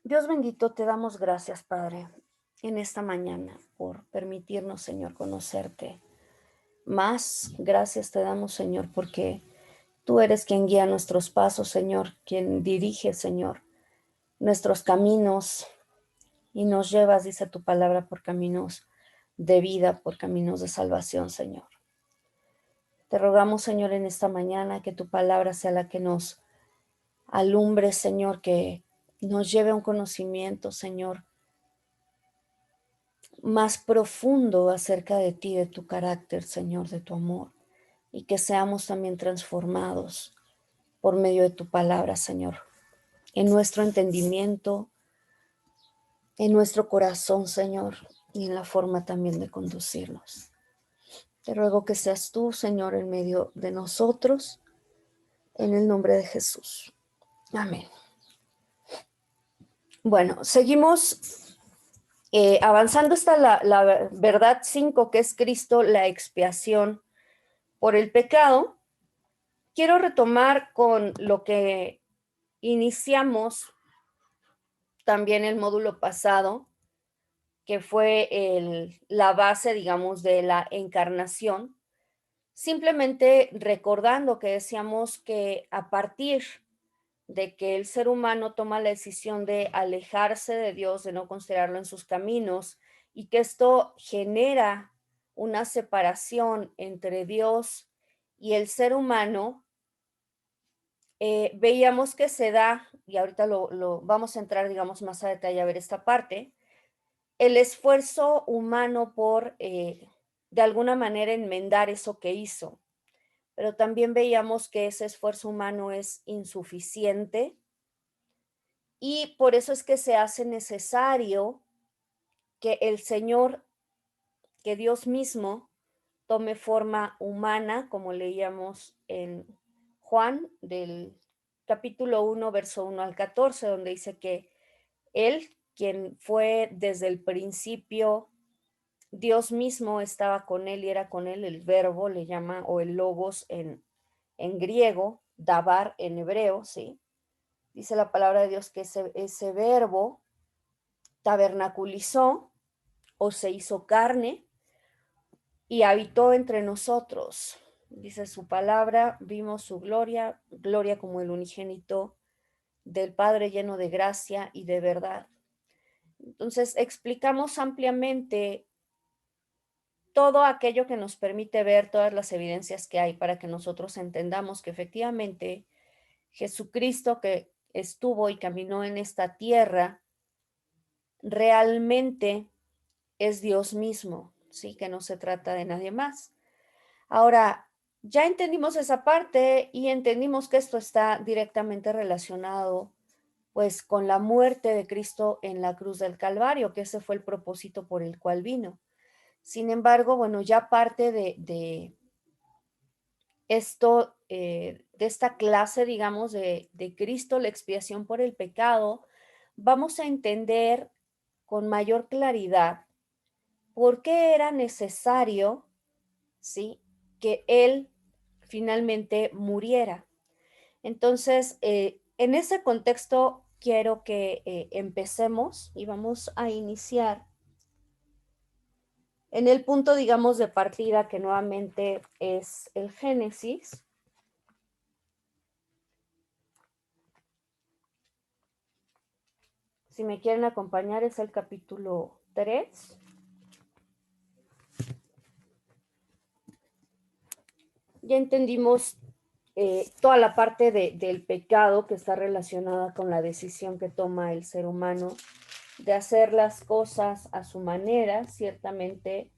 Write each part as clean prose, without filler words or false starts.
Dios bendito, te damos gracias, Padre, en esta mañana por permitirnos, Señor, conocerte más. Gracias te damos, Señor, porque tú eres quien guía nuestros pasos, Señor, quien dirige, Señor, nuestros caminos y nos llevas, dice tu palabra, por caminos de vida, por caminos de salvación, Señor. Te rogamos, Señor, en esta mañana que tu palabra sea la que nos alumbre, Señor, que nos lleve a un conocimiento, Señor, más profundo acerca de ti, de tu carácter, Señor, de tu amor, y que seamos también transformados por medio de tu palabra, Señor, en nuestro entendimiento, en nuestro corazón, Señor, y en la forma también de conducirnos. Te ruego que seas tú, Señor, en medio de nosotros, en el nombre de Jesús. Amén. Bueno, seguimos avanzando hasta la verdad 5, que es Cristo, la expiación por el pecado. Quiero retomar con lo que iniciamos también el módulo pasado, que fue la base, digamos, de la encarnación, simplemente recordando que decíamos que a partir de que el ser humano toma la decisión de alejarse de Dios, de no considerarlo en sus caminos, y que esto genera una separación entre Dios y el ser humano. Veíamos que se da, y ahorita lo vamos a entrar, digamos, más a detalle a ver esta parte, el esfuerzo humano por, de alguna manera, enmendar eso que hizo, pero también veíamos que ese esfuerzo humano es insuficiente y por eso es que se hace necesario que el Señor, que Dios mismo tome forma humana, como leíamos en Juan del capítulo 1, verso 1 al 14, donde dice que Él, quien fue desde el principio, Dios mismo estaba con Él y era con Él, el verbo le llama, o el logos en griego, dabar en hebreo, ¿sí? Dice la palabra de Dios que ese verbo tabernaculizó o se hizo carne y habitó entre nosotros. Dice su palabra, vimos su gloria, gloria como el unigénito del Padre lleno de gracia y de verdad. Entonces, explicamos ampliamente todo aquello que nos permite ver todas las evidencias que hay para que nosotros entendamos que efectivamente Jesucristo, que estuvo y caminó en esta tierra, realmente es Dios mismo, ¿sí? Que no se trata de nadie más. Ahora, ya entendimos esa parte y entendimos que esto está directamente relacionado, pues, con la muerte de Cristo en la cruz del Calvario, que ese fue el propósito por el cual vino. Sin embargo, bueno, ya parte de esto, de esta clase, digamos, de Cristo, la expiación por el pecado, vamos a entender con mayor claridad por qué era necesario, ¿sí?, que Él finalmente muriera. Entonces, en ese contexto, quiero que empecemos y vamos a iniciar en el punto, digamos, de partida, que nuevamente es el Génesis. Si me quieren acompañar, es el capítulo 3. Ya entendimos toda la parte del pecado que está relacionada con la decisión que toma el ser humano de hacer las cosas a su manera, ciertamente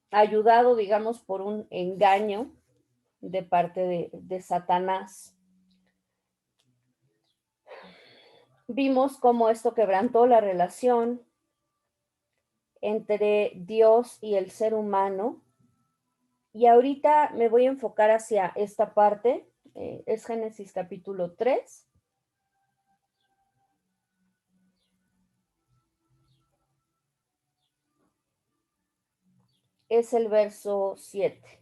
ayudado, digamos, por un engaño de parte de Satanás. Vimos cómo esto quebrantó la relación entre Dios y el ser humano. Y ahorita me voy a enfocar hacia esta parte, es Génesis capítulo 3. Es el verso 7.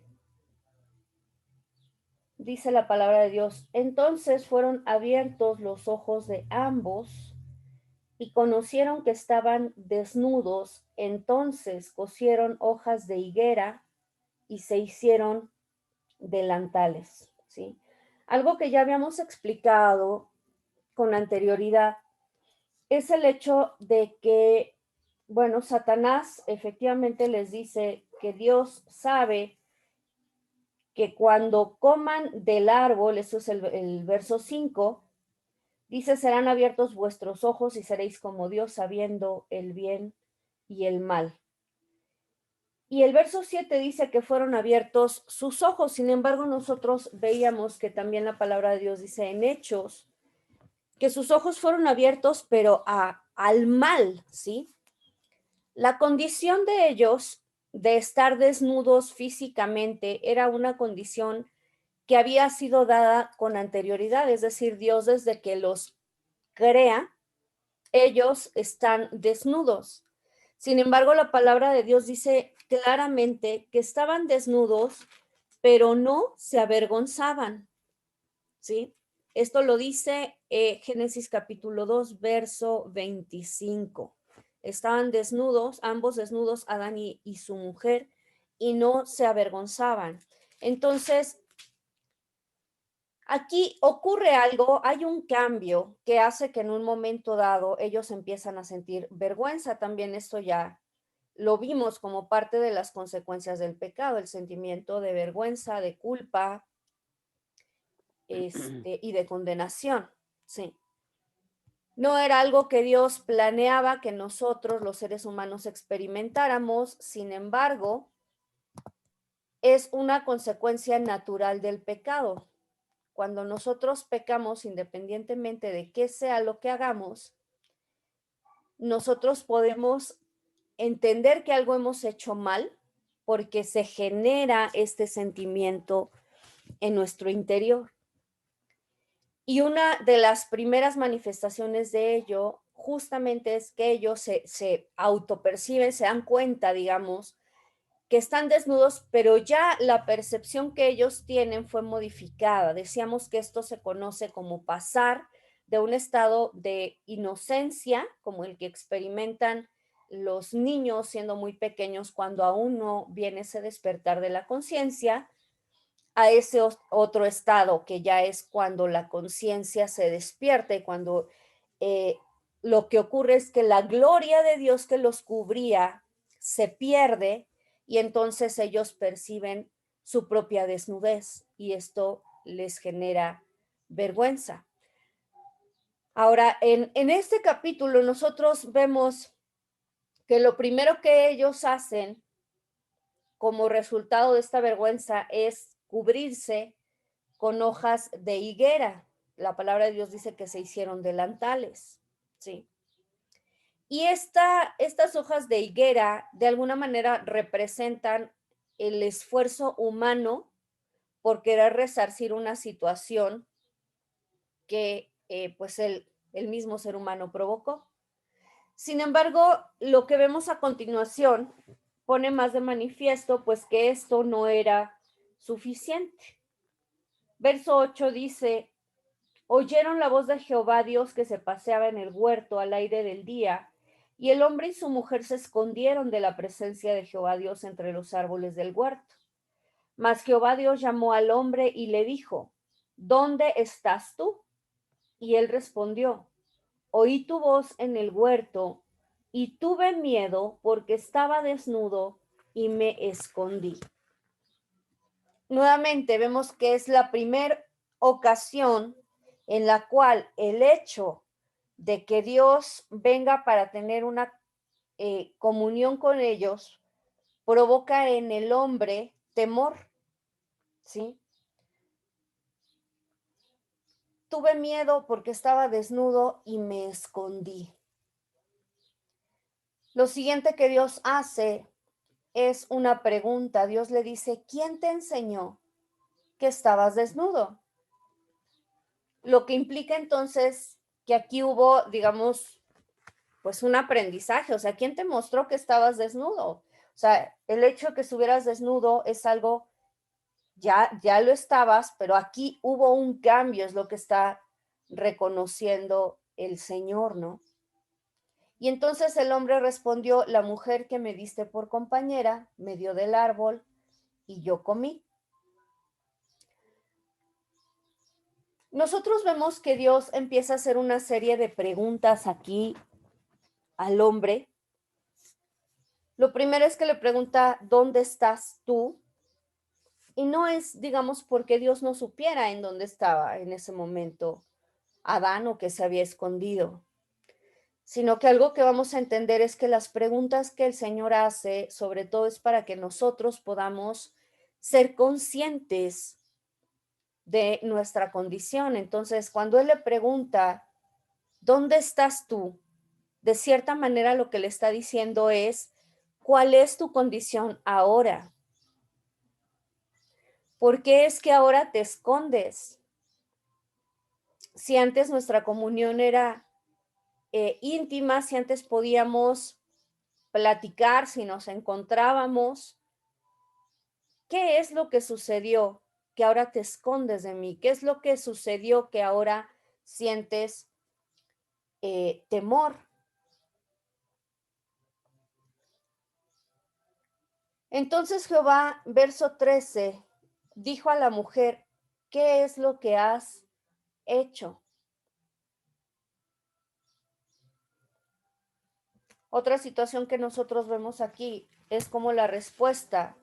dice la palabra de Dios, entonces fueron abiertos los ojos de ambos y conocieron que estaban desnudos, entonces cosieron hojas de higuera y se hicieron delantales, ¿sí? Algo que ya habíamos explicado con anterioridad es el hecho de que, bueno, Satanás efectivamente les dice que Dios sabe que cuando coman del árbol, eso es el verso 5, dice, serán abiertos vuestros ojos y seréis como Dios sabiendo el bien y el mal. Y el verso 7 dice que fueron abiertos sus ojos. Sin embargo, nosotros veíamos que también la palabra de Dios dice en Hechos que sus ojos fueron abiertos, pero al mal, ¿sí? La condición de ellos de estar desnudos físicamente era una condición que había sido dada con anterioridad, es decir, Dios desde que los crea, ellos están desnudos. Sin embargo, la palabra de Dios dice claramente que estaban desnudos, pero no se avergonzaban, ¿sí? Esto lo dice Génesis capítulo 2, verso 25. Estaban desnudos, ambos desnudos, Adán y su mujer, y no se avergonzaban. Entonces, aquí ocurre algo, hay un cambio que hace que en un momento dado ellos empiezan a sentir vergüenza. También esto ya lo vimos como parte de las consecuencias del pecado, el sentimiento de vergüenza, de culpa, y de condenación. Sí. No era algo que Dios planeaba que nosotros, los seres humanos, experimentáramos, sin embargo, es una consecuencia natural del pecado. Cuando nosotros pecamos, independientemente de qué sea lo que hagamos, nosotros podemos entender que algo hemos hecho mal porque se genera este sentimiento en nuestro interior. Y una de las primeras manifestaciones de ello justamente es que ellos se autoperciben, se dan cuenta, digamos, que están desnudos, pero ya la percepción que ellos tienen fue modificada. Decíamos que esto se conoce como pasar de un estado de inocencia, como el que experimentan los niños siendo muy pequeños cuando aún no viene ese despertar de la conciencia, a ese otro estado que ya es cuando la conciencia se despierta y cuando eh, lo que ocurre es que la gloria de Dios que los cubría se pierde y entonces ellos perciben su propia desnudez y esto les genera vergüenza. Ahora, en este capítulo nosotros vemos que lo primero que ellos hacen como resultado de esta vergüenza es cubrirse con hojas de higuera. La palabra de Dios dice que se hicieron delantales, ¿sí? Y estas hojas de higuera de alguna manera representan el esfuerzo humano por querer resarcir una situación que pues el mismo ser humano provocó. Sin embargo, lo que vemos a continuación pone más de manifiesto pues que esto no era suficiente. Verso 8 dice, oyeron la voz de Jehová Dios que se paseaba en el huerto al aire del día, y el hombre y su mujer se escondieron de la presencia de Jehová Dios entre los árboles del huerto. Mas Jehová Dios llamó al hombre y le dijo, ¿dónde estás tú? Y él respondió, oí tu voz en el huerto y tuve miedo porque estaba desnudo y me escondí. Nuevamente vemos que es la primera ocasión en la cual el hecho de que Dios venga para tener una comunión con ellos provoca en el hombre temor, ¿sí? Tuve miedo porque estaba desnudo y me escondí. Lo siguiente que Dios hace es una pregunta. Dios le dice, ¿quién te enseñó que estabas desnudo? Lo que implica entonces que aquí hubo, digamos, pues un aprendizaje. O sea, ¿quién te mostró que estabas desnudo? O sea, el hecho de que estuvieras desnudo es algo ya lo estabas, pero aquí hubo un cambio, es lo que está reconociendo el Señor, ¿no? Y entonces el hombre respondió, la mujer que me diste por compañera me dio del árbol y yo comí. Nosotros vemos que Dios empieza a hacer una serie de preguntas aquí al hombre. Lo primero es que le pregunta, ¿dónde estás tú? Y no es, digamos, porque Dios no supiera en dónde estaba en ese momento Adán o que se había escondido, sino que algo que vamos a entender es que las preguntas que el Señor hace, sobre todo es para que nosotros podamos ser conscientes de nuestra condición. Entonces, cuando Él le pregunta, ¿dónde estás tú? De cierta manera lo que le está diciendo es, ¿cuál es tu condición ahora? ¿Por qué es que ahora te escondes? Si antes nuestra comunión era íntima, si antes podíamos platicar, si nos encontrábamos, ¿qué es lo que sucedió que ahora te escondes de mí? ¿Qué es lo que sucedió que ahora sientes temor? Entonces Jehová, verso 13, dijo a la mujer, ¿qué es lo que has hecho? Otra situación que nosotros vemos aquí es como la respuesta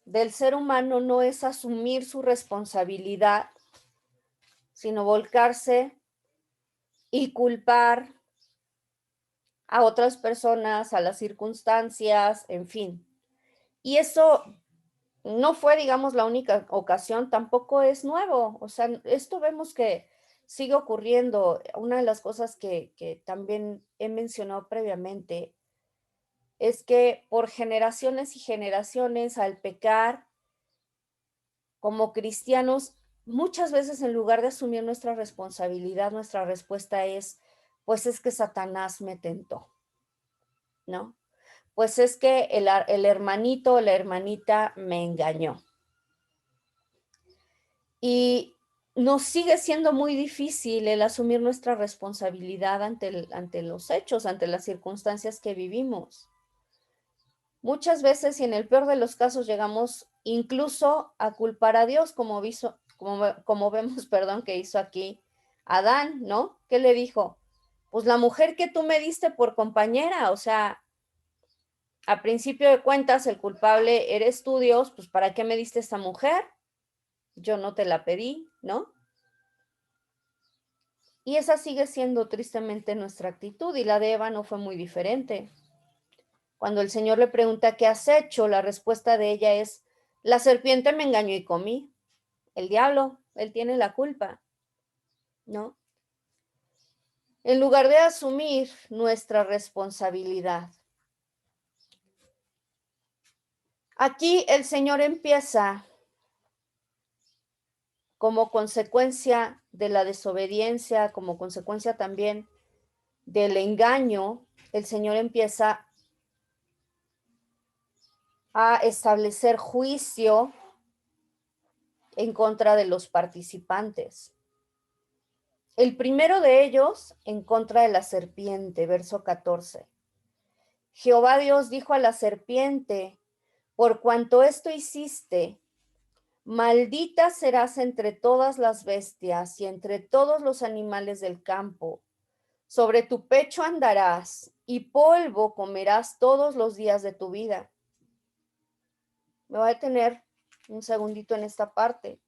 del ser humano no es asumir su responsabilidad, sino volcarse y culpar a otras personas, a las circunstancias, en fin. Y eso no fue, digamos, la única ocasión, tampoco es nuevo. O sea, esto vemos que sigue ocurriendo. Una de las cosas que también he mencionado previamente es que por generaciones y generaciones al pecar como cristianos, muchas veces en lugar de asumir nuestra responsabilidad, nuestra respuesta es, pues es que Satanás me tentó, ¿no? Pues es que el hermanito o la hermanita me engañó. Y nos sigue siendo muy difícil el asumir nuestra responsabilidad ante los hechos, ante las circunstancias que vivimos. Muchas veces y en el peor de los casos llegamos incluso a culpar a Dios, como vemos, perdón, que hizo aquí Adán, ¿no? ¿Qué le dijo? Pues la mujer que tú me diste por compañera, o sea, a principio de cuentas, el culpable eres tú, Dios, pues ¿para qué me diste esta mujer? Yo no te la pedí, ¿no? Y esa sigue siendo tristemente nuestra actitud y la de Eva no fue muy diferente. Cuando el Señor le pregunta, ¿qué has hecho? La respuesta de ella es, la serpiente me engañó y comí. El diablo, él tiene la culpa, ¿no? En lugar de asumir nuestra responsabilidad. Aquí el Señor empieza como consecuencia de la desobediencia, como consecuencia también del engaño, el Señor empieza a establecer juicio en contra de los participantes. El primero de ellos en contra de la serpiente, verso 14. Jehová Dios dijo a la serpiente, por cuanto esto hiciste, maldita serás entre todas las bestias y entre todos los animales del campo. Sobre tu pecho andarás y polvo comerás todos los días de tu vida. Me voy a detener un segundito en esta parte.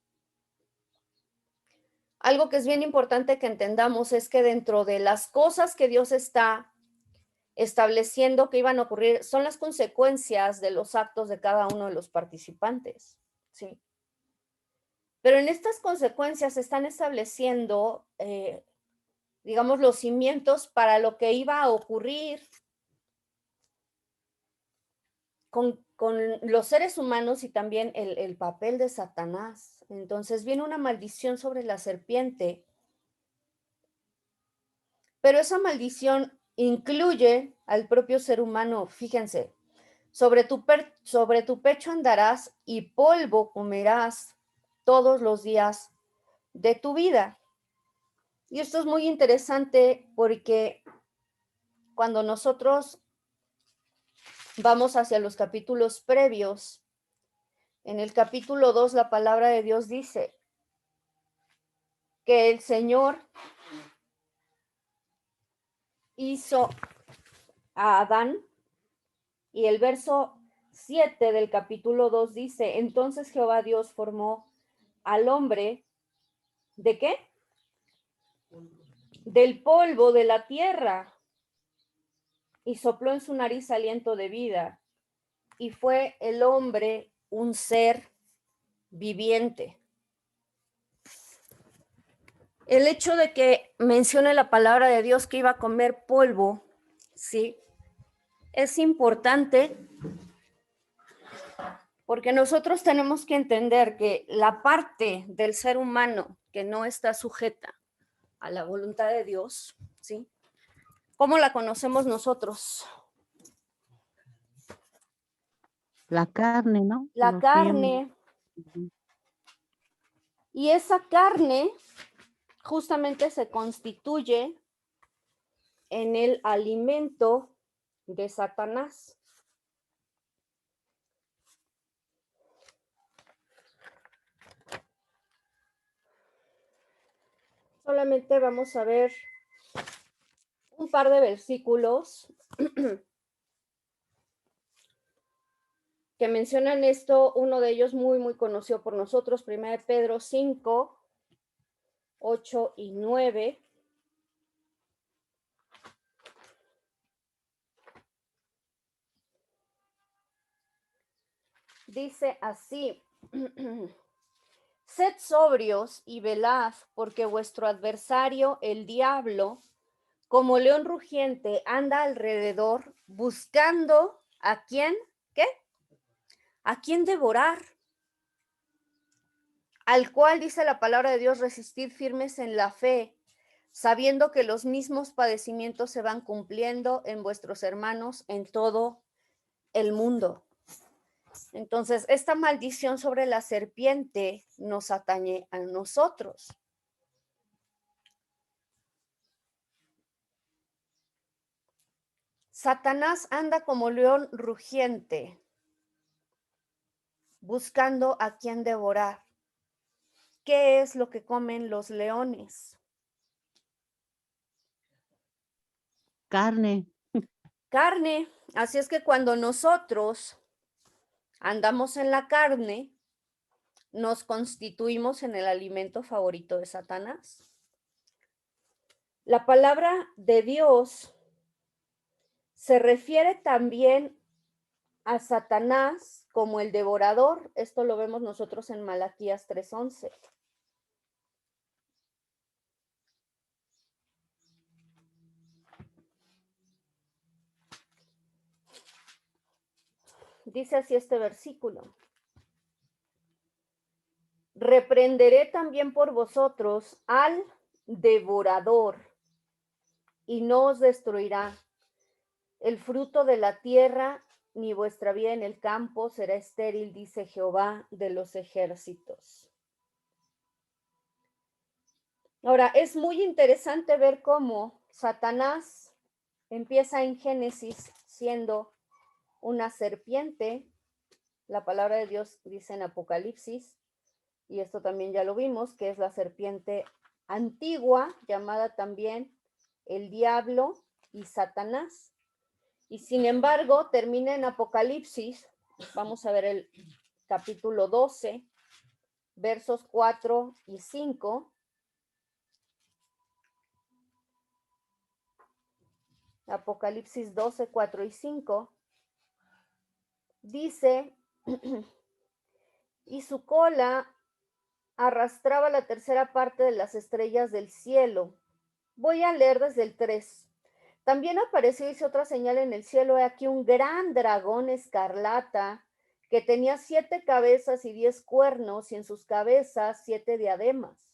Algo que es bien importante que entendamos es que dentro de las cosas que Dios está estableciendo que iban a ocurrir son las consecuencias de los actos de cada uno de los participantes, ¿sí? Pero en estas consecuencias se están estableciendo, digamos, los cimientos para lo que iba a ocurrir con los seres humanos y también el papel de Satanás. Entonces viene una maldición sobre la serpiente, pero esa maldición incluye al propio ser humano. Fíjense, sobre tu pecho andarás y polvo comerás todos los días de tu vida. Y esto es muy interesante porque cuando nosotros vamos hacia los capítulos previos, en el capítulo 2 la palabra de Dios dice que el Señor hizo a Adán, y el verso 7 del capítulo 2 dice, entonces Jehová Dios formó al hombre, ¿de qué? Del polvo de la tierra, y sopló en su nariz aliento de vida, y fue el hombre un ser viviente. El hecho de que mencione la palabra de Dios que iba a comer polvo, ¿sí? Es importante porque nosotros tenemos que entender que la parte del ser humano que no está sujeta a la voluntad de Dios, ¿sí? ¿Cómo la conocemos nosotros? La carne, ¿no? La Los miembros. carne. Y esa carne justamente se constituye en el alimento de Satanás. Solamente vamos a ver un par de versículos que mencionan esto. Uno de ellos muy conocido por nosotros, 1 Pedro 5, 8 y 9. Dice así, sed sobrios y velad, porque vuestro adversario, el diablo, como león rugiente, anda alrededor buscando a quién, ¿qué? A quién devorar, al cual dice la palabra de Dios, resistir firmes en la fe, sabiendo que los mismos padecimientos se van cumpliendo en vuestros hermanos en todo el mundo. Entonces, esta maldición sobre la serpiente nos atañe a nosotros. Satanás anda como león rugiente, buscando a quien devorar. ¿Qué es lo que comen los leones? Carne. Carne. Así es que cuando nosotros andamos en la carne, nos constituimos en el alimento favorito de Satanás. La palabra de Dios se refiere también a Satanás como el devorador. Esto lo vemos nosotros en Malaquías 3:11. Dice así este versículo. Reprenderé también por vosotros al devorador, y no os destruirá el fruto de la tierra, ni vuestra vida en el campo será estéril, dice Jehová de los ejércitos. Ahora, es muy interesante ver cómo Satanás empieza en Génesis siendo una serpiente. La palabra de Dios dice en Apocalipsis, y esto también ya lo vimos, que es la serpiente antigua, llamada también el diablo y Satanás. Y sin embargo, termina en Apocalipsis, vamos a ver el capítulo 12, versos 4 y 5. Apocalipsis 12, 4 y 5. Dice, y su cola arrastraba la tercera parte de las estrellas del cielo. Voy a leer desde el 3. También apareció, hizo otra señal en el cielo, he aquí un gran dragón escarlata que tenía 7 cabezas y 10 cuernos, y en sus cabezas 7 diademas.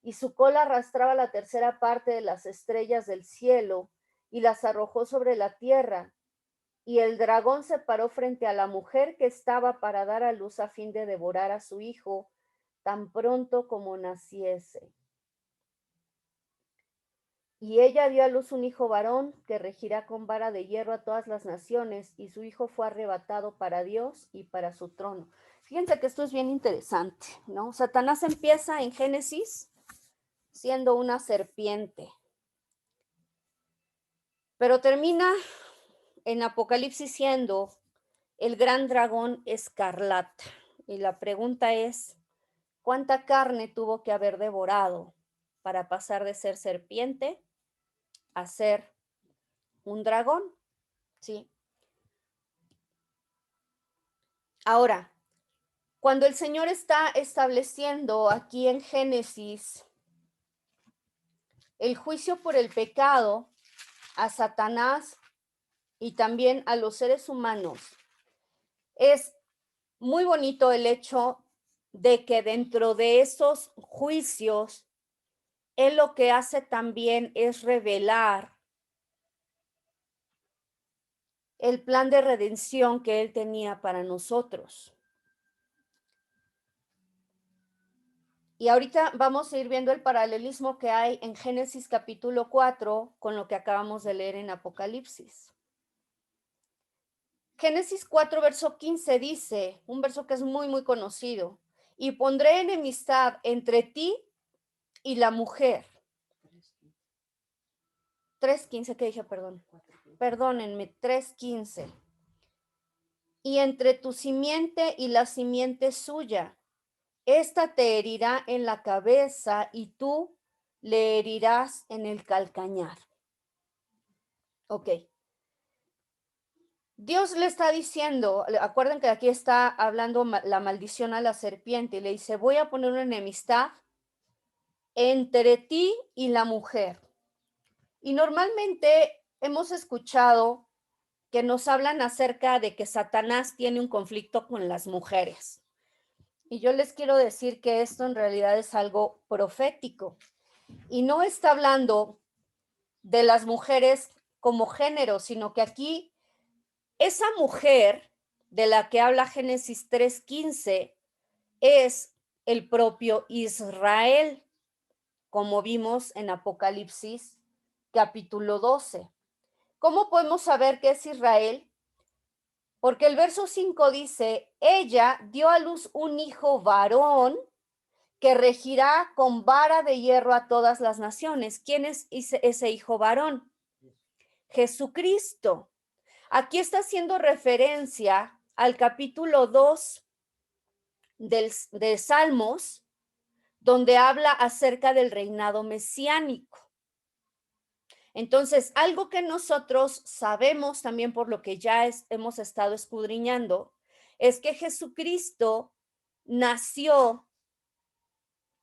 Y su cola arrastraba la tercera parte de las estrellas del cielo y las arrojó sobre la tierra. Y el dragón se paró frente a la mujer que estaba para dar a luz a fin de devorar a su hijo tan pronto como naciese. Y ella dio a luz un hijo varón que regirá con vara de hierro a todas las naciones, y su hijo fue arrebatado para Dios y para su trono. Fíjense que esto es bien interesante, ¿no? Satanás empieza en Génesis siendo una serpiente, pero termina en Apocalipsis siendo el gran dragón escarlata. Y la pregunta es, ¿cuánta carne tuvo que haber devorado para pasar de ser serpiente a ser un dragón? ¿Sí? Ahora, cuando el Señor está estableciendo aquí en Génesis el juicio por el pecado a Satanás y también a los seres humanos, es muy bonito el hecho de que dentro de esos juicios, Él lo que hace también es revelar el plan de redención que Él tenía para nosotros. Y ahorita vamos a ir viendo el paralelismo que hay en Génesis capítulo 4 con lo que acabamos de leer en Apocalipsis. Génesis 4, verso 15 dice, un verso que es muy, muy conocido, y pondré enemistad entre ti y la mujer. 3:15, ¿qué dije? Perdón. Perdónenme, 3:15. Y entre tu simiente y la simiente suya, esta te herirá en la cabeza y tú le herirás en el calcañar. Ok. Dios le está diciendo, acuerden que aquí está hablando la maldición a la serpiente y le dice, voy a poner una enemistad entre ti y la mujer. Y normalmente hemos escuchado que nos hablan acerca de que Satanás tiene un conflicto con las mujeres. Y yo les quiero decir que esto en realidad es algo profético. Y no está hablando de las mujeres como género, sino que aquí esa mujer de la que habla Génesis 3:15 es el propio Israel, como vimos en Apocalipsis capítulo 12. ¿Cómo podemos saber que es Israel? Porque el verso 5 dice, ella dio a luz un hijo varón que regirá con vara de hierro a todas las naciones. ¿Quién es ese hijo varón? Jesucristo. Aquí está haciendo referencia al capítulo 2 de Salmos, donde habla acerca del reinado mesiánico. Entonces, algo que nosotros sabemos también por lo que ya hemos estado escudriñando, es que Jesucristo nació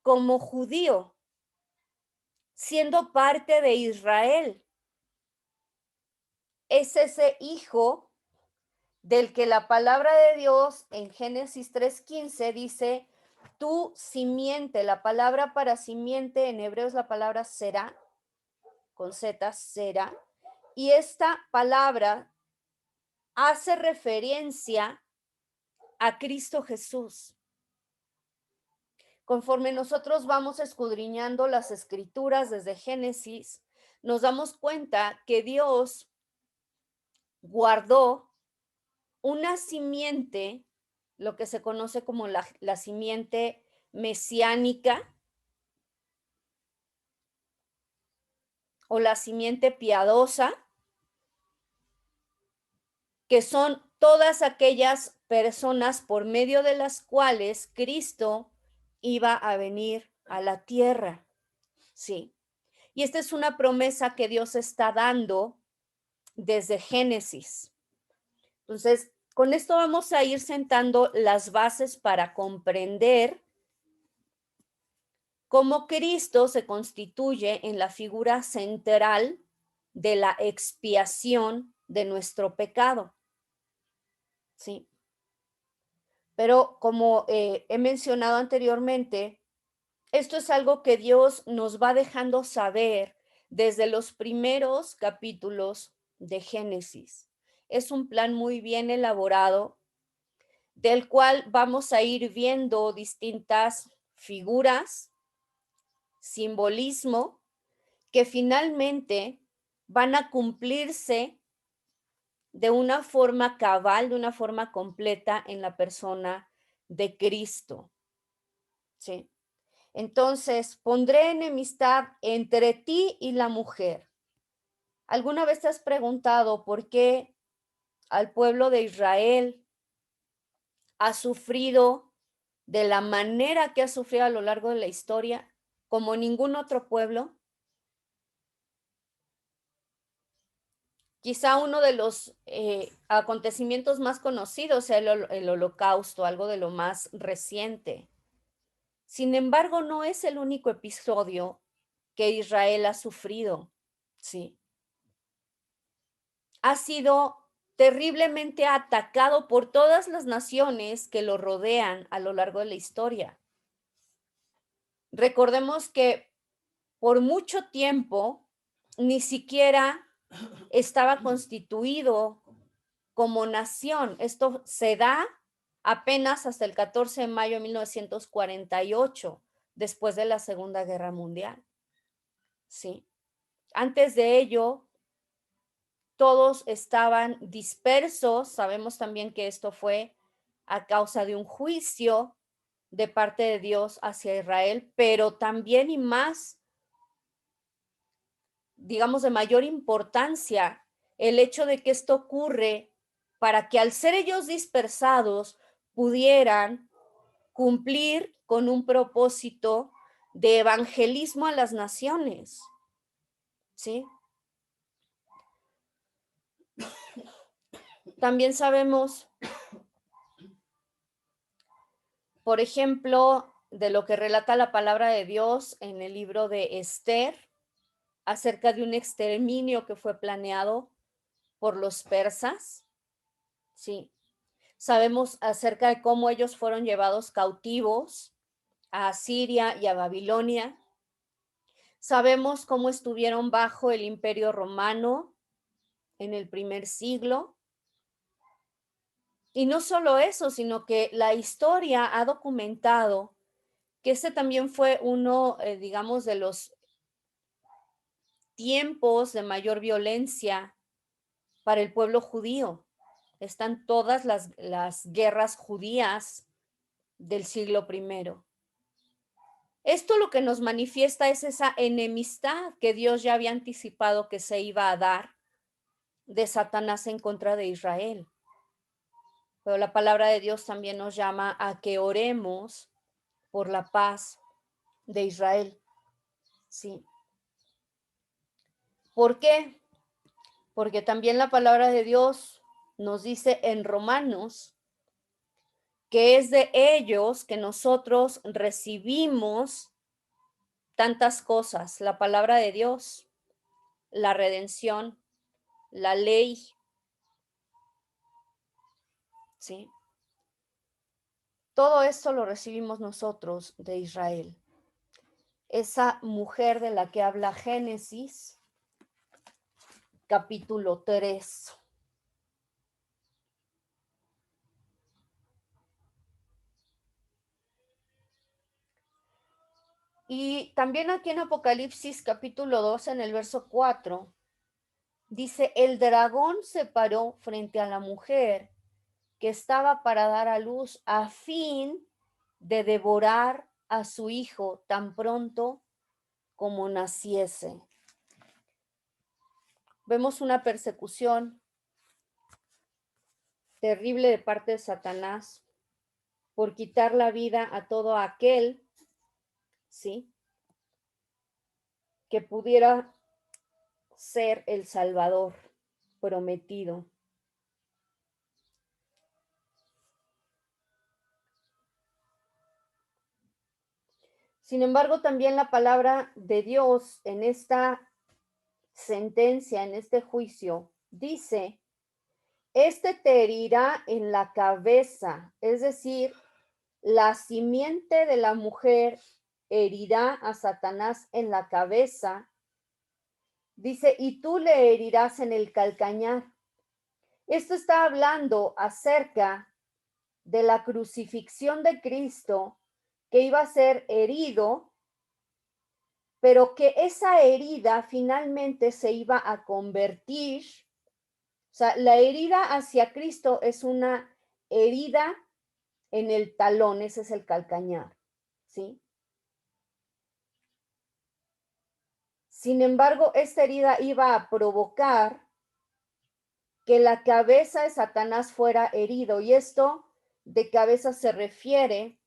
como judío, siendo parte de Israel. Es ese hijo del que la palabra de Dios en Génesis 3:15 dice, tu simiente. La palabra para simiente en hebreo es la palabra será, con Z, será. Y esta palabra hace referencia a Cristo Jesús. Conforme nosotros vamos escudriñando las escrituras desde Génesis, nos damos cuenta que Dios guardó una simiente, lo que se conoce como la simiente mesiánica o la simiente piadosa, que son todas aquellas personas por medio de las cuales Cristo iba a venir a la tierra. Sí. Y esta es una promesa que Dios está dando desde Génesis. Entonces, con esto vamos a ir sentando las bases para comprender cómo Cristo se constituye en la figura central de la expiación de nuestro pecado. ¿Sí? Pero como he mencionado anteriormente, esto es algo que Dios nos va dejando saber desde los primeros capítulos de Génesis. es un plan muy bien elaborado, del cual vamos a ir viendo distintas figuras, simbolismo, que finalmente van a cumplirse de una forma cabal, de una forma completa en la persona de Cristo, ¿sí? Entonces, pondré enemistad entre ti y la mujer. ¿Alguna vez te has preguntado por qué al pueblo de Israel ha sufrido de la manera que ha sufrido a lo largo de la historia, como ningún otro pueblo? Quizá uno de los acontecimientos más conocidos sea el Holocausto, algo de lo más reciente. Sin embargo, no es el único episodio que Israel ha sufrido, ¿sí? Ha sido terriblemente atacado por todas las naciones que lo rodean a lo largo de la historia. Recordemos que por mucho tiempo ni siquiera estaba constituido como nación. Esto se da apenas hasta el 14 de mayo de 1948, después de la Segunda Guerra Mundial. ¿Sí? Antes de ello, todos estaban dispersos. Sabemos también que esto fue a causa de un juicio de parte de Dios hacia Israel, pero también y más, digamos, de mayor importancia, el hecho de que esto ocurre para que al ser ellos dispersados pudieran cumplir con un propósito de evangelismo a las naciones, ¿sí? También sabemos, por ejemplo, de lo que relata la palabra de Dios en el libro de Esther, acerca de un exterminio que fue planeado por los persas, ¿sí? Sabemos acerca de cómo ellos fueron llevados cautivos a Asiria y a Babilonia. Sabemos cómo estuvieron bajo el Imperio Romano en el primer siglo. Y no solo eso, sino que la historia ha documentado que este también fue uno, digamos, de los tiempos de mayor violencia para el pueblo judío. Están todas las guerras judías del siglo primero. Esto lo que nos manifiesta es esa enemistad que Dios ya había anticipado que se iba a dar de Satanás en contra de Israel. Pero la palabra de Dios también nos llama a que oremos por la paz de Israel. Sí. ¿Por qué? Porque también la palabra de Dios nos dice en Romanos que es de ellos que nosotros recibimos tantas cosas, la palabra de Dios, la redención, la ley, ¿sí? Todo esto lo recibimos nosotros de Israel. Esa mujer de la que habla Génesis, capítulo 3. Y también aquí en Apocalipsis capítulo 2, en el verso 4, dice, el dragón se paró frente a la mujer que estaba para dar a luz a fin de devorar a su hijo tan pronto como naciese. Vemos una persecución terrible de parte de Satanás por quitar la vida a todo aquel, ¿sí?, que pudiera ser el Salvador prometido. Sin embargo, también la palabra de Dios en esta sentencia, en este juicio, dice, este te herirá en la cabeza, es decir, la simiente de la mujer herirá a Satanás en la cabeza, dice, y tú le herirás en el calcañar. Esto está hablando acerca de la crucifixión de Cristo, que iba a ser herido, pero que esa herida finalmente se iba a convertir. O sea, la herida hacia Cristo es una herida en el talón, ese es el calcañar, ¿sí? Sin embargo, esta herida iba a provocar que la cabeza de Satanás fuera herido, y esto de cabeza se refiere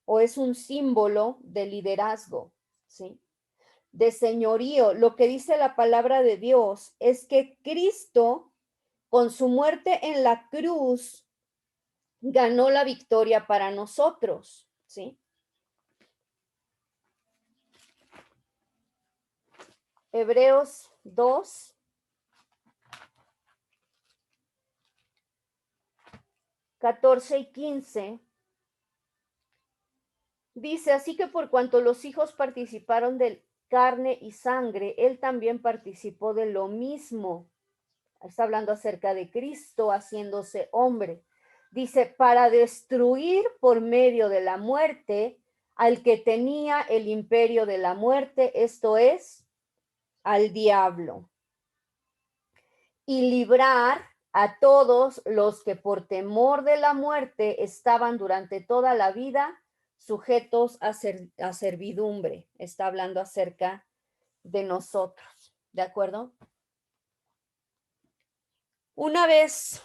o es un símbolo de liderazgo, ¿sí? De señorío. Lo que dice la palabra de Dios es que Cristo, con su muerte en la cruz, ganó la victoria para nosotros, ¿sí? Hebreos 2, 14 y 15 dice, así que por cuanto los hijos participaron de carne y sangre, él también participó de lo mismo. Está hablando acerca de Cristo haciéndose hombre. Dice, para destruir por medio de la muerte al que tenía el imperio de la muerte, esto es, al diablo, y librar a todos los que por temor de la muerte estaban durante toda la vida sujetos a servidumbre. Está hablando acerca de nosotros, ¿de acuerdo? Una vez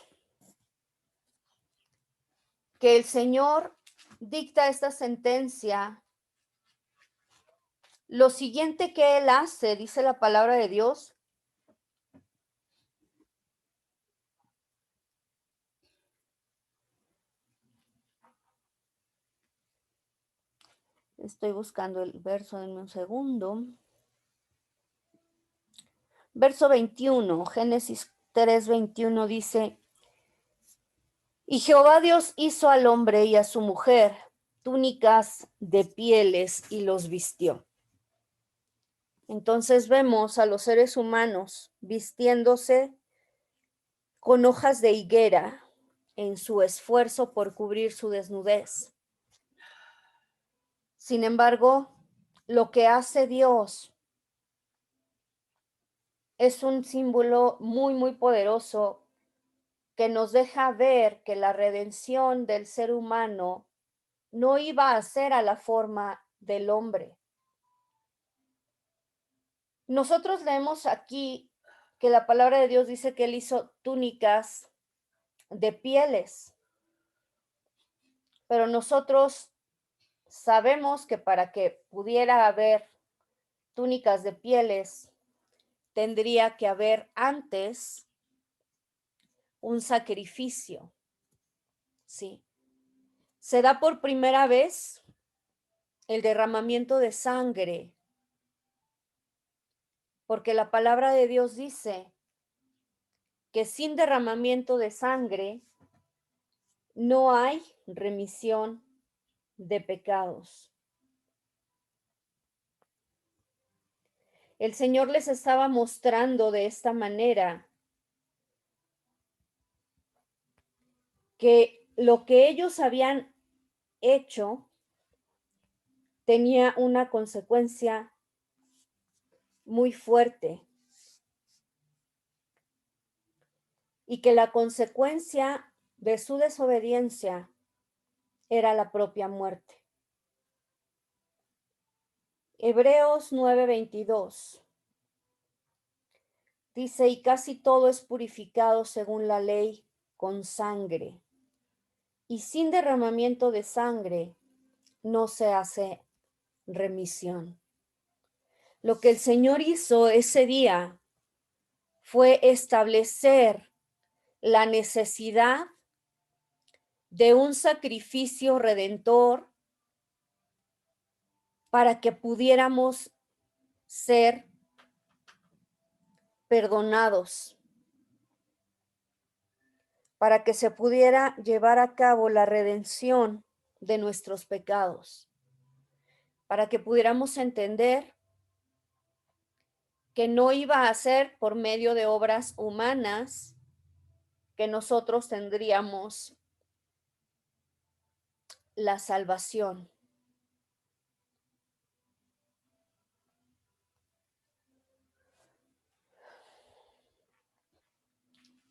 que el Señor dicta esta sentencia, lo siguiente que Él hace, dice la palabra de Dios, estoy buscando el verso en un segundo, verso 21, Génesis 3:21 dice, y Jehová Dios hizo al hombre y a su mujer túnicas de pieles y los vistió. Entonces vemos a los seres humanos vistiéndose con hojas de higuera en su esfuerzo por cubrir su desnudez. Sin embargo, lo que hace Dios es un símbolo muy, muy poderoso que nos deja ver que la redención del ser humano no iba a ser a la forma del hombre. Nosotros leemos aquí que la palabra de Dios dice que Él hizo túnicas de pieles, pero nosotros sabemos que para que pudiera haber túnicas de pieles, tendría que haber antes un sacrificio, ¿sí? Se da por primera vez el derramamiento de sangre, porque la palabra de Dios dice que sin derramamiento de sangre no hay remisión de pecados. El Señor les estaba mostrando de esta manera que lo que ellos habían hecho tenía una consecuencia muy fuerte y que la consecuencia de su desobediencia era la propia muerte. Hebreos 9:22 dice, y casi todo es purificado según la ley con sangre, y sin derramamiento de sangre no se hace remisión. Lo que el Señor hizo ese día fue establecer la necesidad de un sacrificio redentor para que pudiéramos ser perdonados, para que se pudiera llevar a cabo la redención de nuestros pecados, para que pudiéramos entender que no iba a ser por medio de obras humanas que nosotros tendríamos la salvación.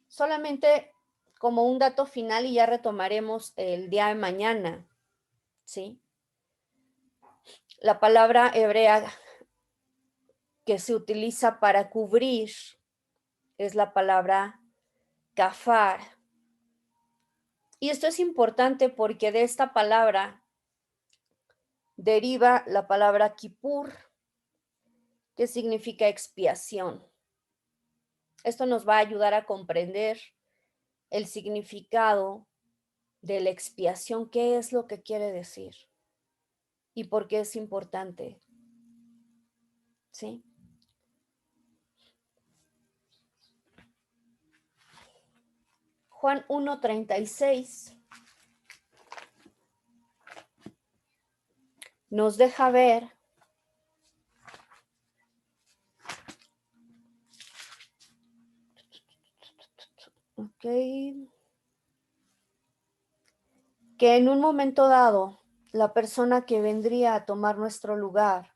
Solamente como un dato final y ya retomaremos el día de mañana, ¿sí? La palabra hebrea que se utiliza para cubrir es la palabra kafar. Y esto es importante porque de esta palabra deriva la palabra kippur, que significa expiación. Esto nos va a ayudar a comprender el significado de la expiación, qué es lo que quiere decir y por qué es importante. ¿Sí? Juan 1:36 nos deja ver que en un momento dado la persona que vendría a tomar nuestro lugar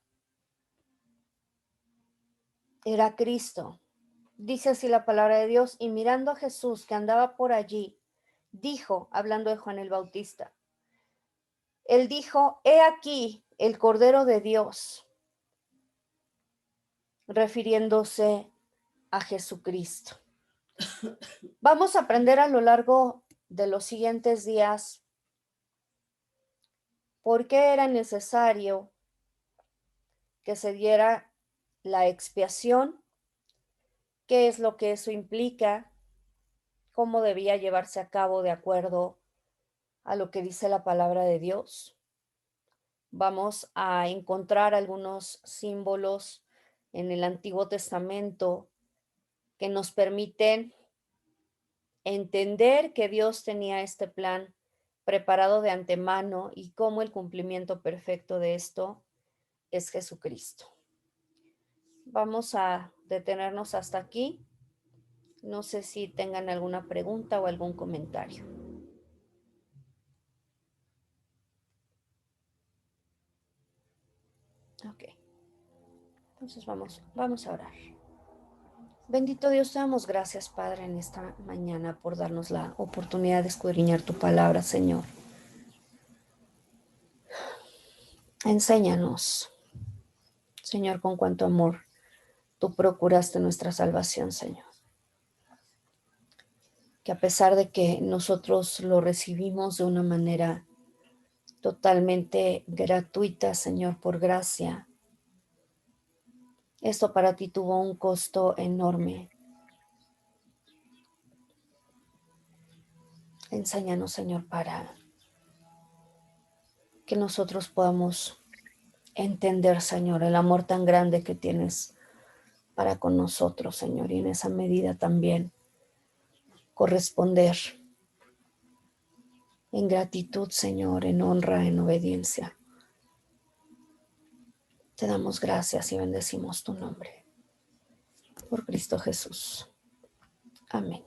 era Cristo. Dice así la palabra de Dios, y mirando a Jesús que andaba por allí, dijo, hablando de Juan el Bautista, él dijo, he aquí el Cordero de Dios, refiriéndose a Jesucristo. Vamos a aprender a lo largo de los siguientes días por qué era necesario que se diera la expiación, qué es lo que eso implica, cómo debía llevarse a cabo de acuerdo a lo que dice la palabra de Dios. Vamos a encontrar algunos símbolos en el Antiguo Testamento que nos permiten entender que Dios tenía este plan preparado de antemano y cómo el cumplimiento perfecto de esto es Jesucristo. Vamos a detenernos hasta aquí. No sé si tengan alguna pregunta o algún comentario. Ok. Entonces vamos a orar. Bendito Dios, te damos gracias, Padre, en esta mañana por darnos la oportunidad de escudriñar tu palabra, Señor. Enséñanos, Señor, con cuánto amor tú procuraste nuestra salvación, Señor. Que a pesar de que nosotros lo recibimos de una manera totalmente gratuita, Señor, por gracia, esto para ti tuvo un costo enorme. Enséñanos, Señor, para que nosotros podamos entender, Señor, el amor tan grande que tienes para con nosotros, Señor, y en esa medida también corresponder en gratitud, Señor, en honra, en obediencia. Te damos gracias y bendecimos tu nombre. Por Cristo Jesús. Amén.